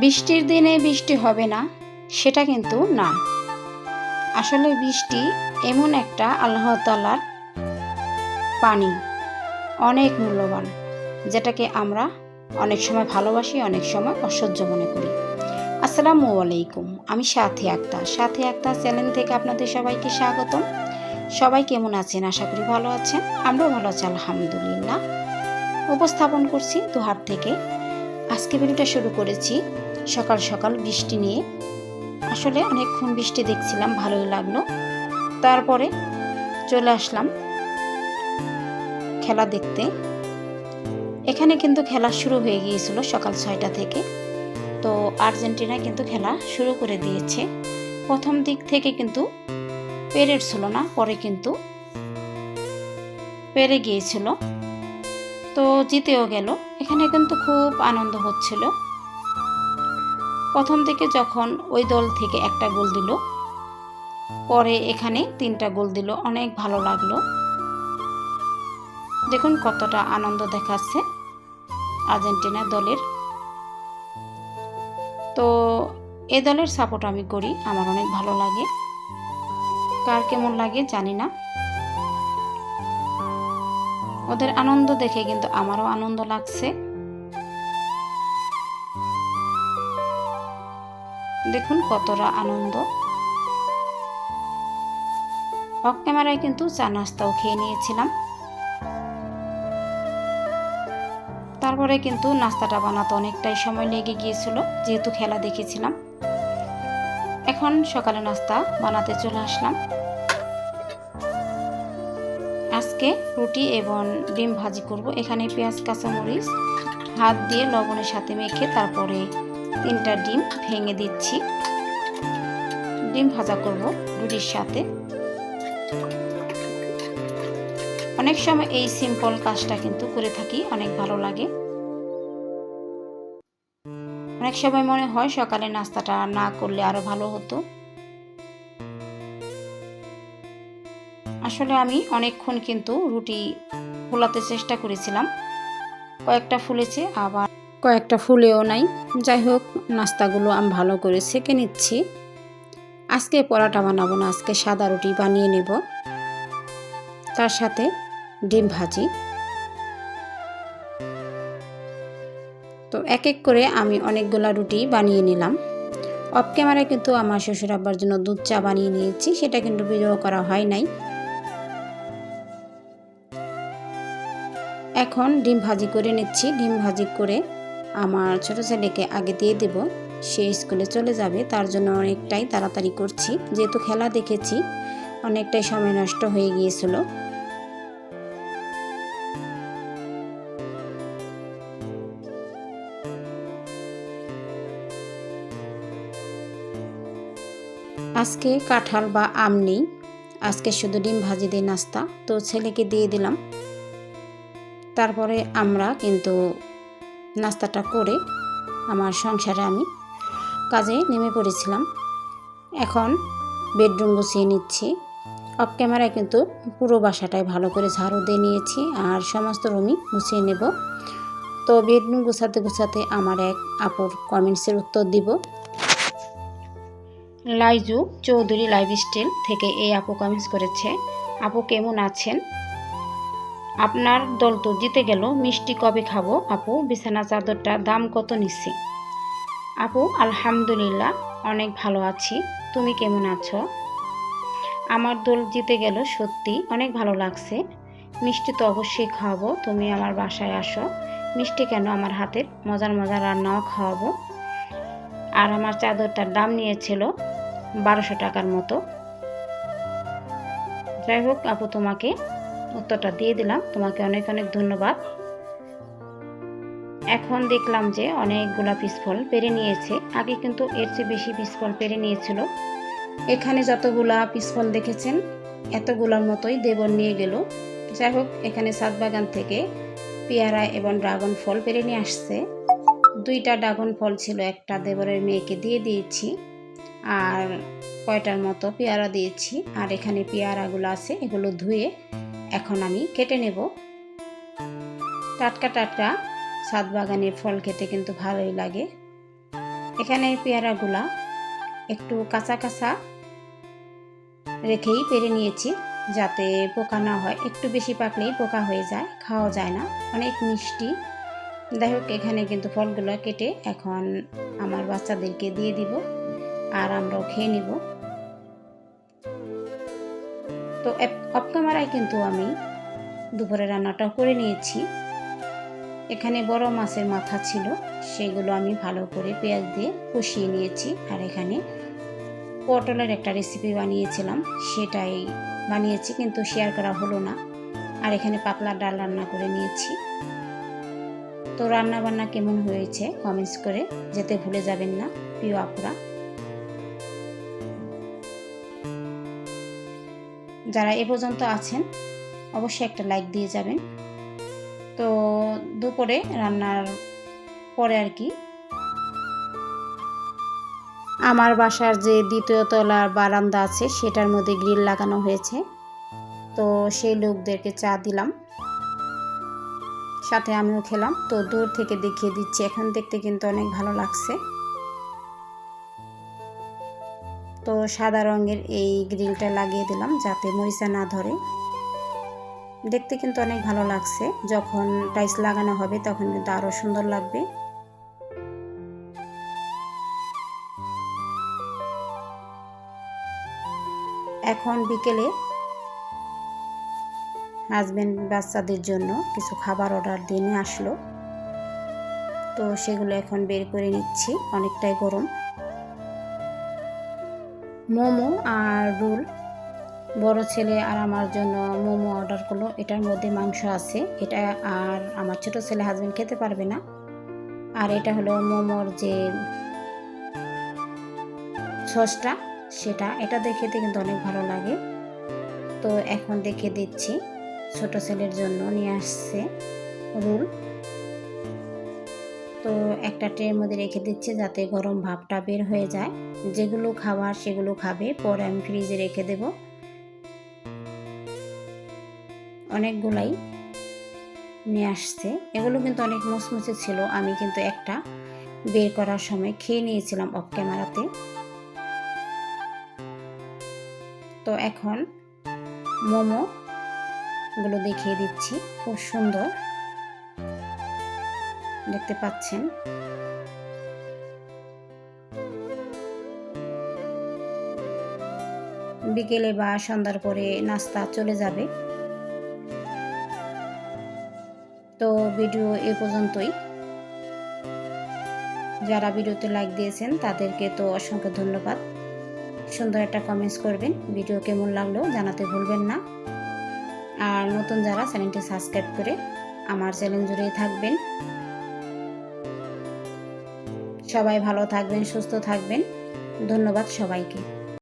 বৃষ্টির দিনে বৃষ্টি হবে না সেটা কিন্তু না। আসলে বৃষ্টি এমন একটা আল্লাহ তাআলার পানি, অনেক মূল্যবান, যেটাকে আমরা অনেক সময় ভালোবাসি, অনেক সময় অসহ্য মনে করি। আসসালামু আলাইকুম, আমি সাথী আক্তার চ্যানেল থেকে আপনাদের সবাইকে স্বাগতম। সবাই কেমন আছেন? আশা করি ভালো আছেন। আমরাও ভালো আছি আলহামদুলিল্লাহ। উপস্থাপন করছি দুহার থেকে। আজকে ভিডিওটা শুরু করেছি সকাল সকাল বৃষ্টি নিয়ে। আসলে অনেকক্ষণ বৃষ্টি দেখছিলাম, ভালোই লাগলো। তারপরে চলে আসলাম খেলা দেখতে। এখানে কিন্তু খেলা শুরু হয়ে গিয়েছিল সকাল 6টা থেকে। তো আর্জেন্টিনা কিন্তু খেলা শুরু করে দিয়েছে। প্রথম দিক থেকে কিন্তু পেরেছিল না, পরে কিন্তু পেরে গিয়েছিল, তো জিতেও গেল। এখানে কিন্তু খুব আনন্দ হচ্ছিল। প্রথম থেকে যখন ওই দল থেকে একটা গোল দিল, পরে এখানে 3টা গোল দিল, অনেক ভালো লাগলো। দেখুন কতটা আনন্দ দেখাচ্ছে আর্জেন্টিনা দলের। তো এই দলের সাপোর্ট আমি করি, আমার অনেক ভালো লাগে। কার কেমন লাগে জানি না, ওদের আনন্দ দেখে কিন্তু আমারও আনন্দ লাগছে। দেখুন কতটা আনন্দ। অফ ক্যামেরায় কিন্তু চা নাস্তাও খেয়ে নিয়েছিলাম। তারপরে কিন্তু নাস্তাটা বানাতে অনেকটাই সময় লেগে গিয়েছিল, যেহেতু খেলা দেখেছিলাম। এখন সকালে নাস্তা বানাতে চলে আসলাম। আজকে রুটি এবং ডিম ভাজি করব। এখানে পেঁয়াজ কাঁচামরিচ হাত দিয়ে লবণের সাথে মেখে তারপরে 3টা ডিম ভেঙে দিচ্ছি। ডিম ভাজা করব রুটির সাথে। অনেক সময় এই সিম্পল কাজটা কিন্তু করে থাকি, অনেক ভালো লাগে। অনেক সময় মনে হয় সকালে নাস্তাটা না করলে আরো ভালো হতো। আসলে আমি অনেকক্ষণ কিন্তু রুটি ফোলাতে চেষ্টা করেছিলাম, কয়েকটা ফুলেছে আবার কয়েকটা ফুলেও নাই। যাই হোক, নাস্তাগুলো আমি ভালো করে সেঁকে নিচ্ছি। আজকে পরোটা বানাবো না, আজকে সাদা রুটি বানিয়ে নেব, তার সাথে ডিম ভাজি। তো এক এক করে আমি অনেকগুলা রুটি বানিয়ে নিলাম। অফ ক্যামেরায় কিন্তু আমার শ্বশুর আব্বার জন্য দুধ চা বানিয়ে নিয়েছি, সেটা কিন্তু ভিডিও করা হয় নাই। এখন ডিম ভাজি করে নিচ্ছি। ডিম ভাজি করে আমার ছোট ছেলেকে আগে দিয়ে দেব, সে স্কুলে চলে যাবে। তার জন্য অনেকটাই তাড়াতাড়ি করছি, যেহেতু খেলা দেখেছি, অনেকটাই সময় নষ্ট হয়ে গিয়েছিল। আজকে কাঁঠাল বা আম নেই, আজকে শুধু ডিম ভাজি দিয়ে নাস্তা। তো ছেলেকে দিয়ে দিলাম। তারপরে আমরা কিন্তু নাস্তাটা করে আমার সংসারে আমি কাজে নেমে পড়েছিলাম। এখন বেডরুম গুছিয়ে নিচ্ছি। অফ ক্যামেরায় কিন্তু পুরো বাসাটাই ভালো করে ঝাড়ু দিয়ে নিয়েছি আর সমস্ত রুমই মুছিয়ে নেব। তো বেডরুম গুছাতে গুছাতে আমার এক আপুর কমেন্টসের উত্তর দিব। লাইজু চৌধুরী লাইফস্টাইল থেকে এই আপু কমেন্টস করেছে, আপু কেমন আছেন? আপনার দল তো জিতে গেল, মিষ্টি কবে খাবো আপু? বিছানা চাদরটা দাম কত নিচ্ছি? আপু আলহামদুলিল্লাহ অনেক ভালো আছি, তুমি কেমন আছো? আমার দল জিতে গেল, সত্যি অনেক ভালো লাগছে। মিষ্টি তো অবশ্যই খাওয়াবো, তুমি আমার বাসায় আসো। মিষ্টি কেন, আমার হাতের মজার মজার রান্নাও খাওয়াবো। আর আমার চাদরটার দাম নিয়েছিল 1200 টাকার মতো। যাই হোক আপু, তোমাকে উত্তরটা দিয়ে দিলাম, তোমাকে অনেক অনেক ধন্যবাদ। এখন দেখলাম যে অনেকগুলা পিসফল পেরে নিয়েছে, আগে কিন্তু এর চেয়ে বেশি পিসফল পেরে নিয়েছিল। এখানে যতগুলা পিসফল দেখেছেন এতগুলার মতোই দেবর নিয়ে গেল। যাই হোক, এখানে ছাদ বাগান থেকে পেয়ারা এবং ড্রাগন ফল পেরে নিয়ে আসছে। 2টা ড্রাগন ফল ছিল, একটা দেবরের মেয়েকে দিয়ে দিয়েছি, আর কয়টার মতো পেয়ারা দিয়েছি। আর এখানে পেয়ারাগুলো আছে, এগুলো ধুয়ে এখন আমি কেটে নেব। টাটকা টাটকা ছাদ বাগানের ফল খেতে কিন্তু ভালোই লাগে। এখানে পেয়ারাগুলা একটু কাঁচা কাঁচা রেখেই পেরে নিয়েছি, যাতে পোকা না হয়। একটু বেশি পাকলেই পোকা হয়ে যায়, খাওয়া যায় না, অনেক মিষ্টি। যাই হোক, এখানে কিন্তু ফলগুলো কেটে এখন আমার বাচ্চাদেরকে দিয়ে দিব, আর আমরাও খেয়ে নিব। তো অফ ক্যামেরায় কিন্তু আমি দুপুরে রান্নাটাও করে নিয়েছি। এখানে বড় মাছের মাথা ছিল, সেগুলো আমি ভালো করে পেঁয়াজ দিয়ে কষিয়ে নিয়েছি। আর এখানে পটলের একটা রেসিপি বানিয়েছিলাম, সেটাই বানিয়েছি, কিন্তু শেয়ার করা হলো না। আর এখানে পাতলা ডাল রান্না করে নিয়েছি। তো রান্না বান্না কেমন হয়েছে কমেন্টস করে যেতে ভুলে যাবেন না প্রিয় আপুরা। যারা এ পর্যন্ত আছেন অবশ্যই একটা লাইক দিয়ে যাবেন। তো দুপুরে রান্নার পরে আর কি আমার বাসার যে দ্বিতীয় তলার বারান্দা আছে সেটার মধ্যে গ্রিল লাগানো হয়েছে। তো সেই লোকদেরকে চা দিলাম, সাথে আমিও খেলাম। তো দূর থেকে দেখিয়ে দিচ্ছি, এখন দেখতে কিন্তু অনেক ভালো লাগছে। তো সাদা রঙের এই গ্রিলটা লাগিয়ে দিলাম যাতে মরিচা না ধরে। দেখতে কিন্তু অনেক ভালো লাগছে, যখন টাইলস লাগানো হবে তখন কিন্তু আরো সুন্দর লাগবে। এখন বিকেলে হাজবেন্ড বাচ্চাদের জন্য কিছু খাবার অর্ডার দিয়ে নিয়ে আসলো, তো সেগুলো এখন বের করে নিচ্ছি, অনেকটাই গরম। মোমো আর রোল, বড় ছেলে আর আমার জন্য মোমো অর্ডার করলো। এটার মধ্যে মাংস আছে, এটা আর আমার ছোট ছেলে হাজবেন্ড খেতে পারবে না। আর এটা হলো মোমোর যে সসটা, এটা দেখে কিন্তু অনেক ভালো লাগে। তো এখন দেখে দিচ্ছি, ছোট ছেলের জন্য নিয়ে আসছে রোল। তো একটা ট্রের মধ্যে রেখে দিচ্ছি যাতে গরম ভাবটা বের হয়ে যায়। যেগুলো খাবার সেগুলো খাবে, পরে আমি ফ্রিজে রেখে দেব। অনেকগুলাই নিয়ে আসছে, এগুলো কিন্তু অনেক মুচমুচে ছিল। আমি কিন্তু একটা বের করার সময় খেয়ে নিয়েছিলাম অফ ক্যামেরাতে। তো এখন মোমো গুলো দেখিয়ে দিচ্ছি, খুব সুন্দর দেখতে পাচ্ছেন। বিকেলে বা সন্ধ্যার পরে নাস্তা চলে যাবে। তো ভিডিও এ পর্যন্তই। যারা ভিডিওতে লাইক দিয়েছেন তাদেরকে তো অসংখ্য ধন্যবাদ। সুন্দর একটা কমেন্টস করবেন, ভিডিও কেমন লাগলো জানাতে ভুলবেন না। আর নতুন যারা চ্যানেলটি সাবস্ক্রাইব করে আমার চ্যানেল জুড়ে থাকবেন। সবাই ভালো থাকবেন, সুস্থ থাকবেন। ধন্যবাদ সবাইকে।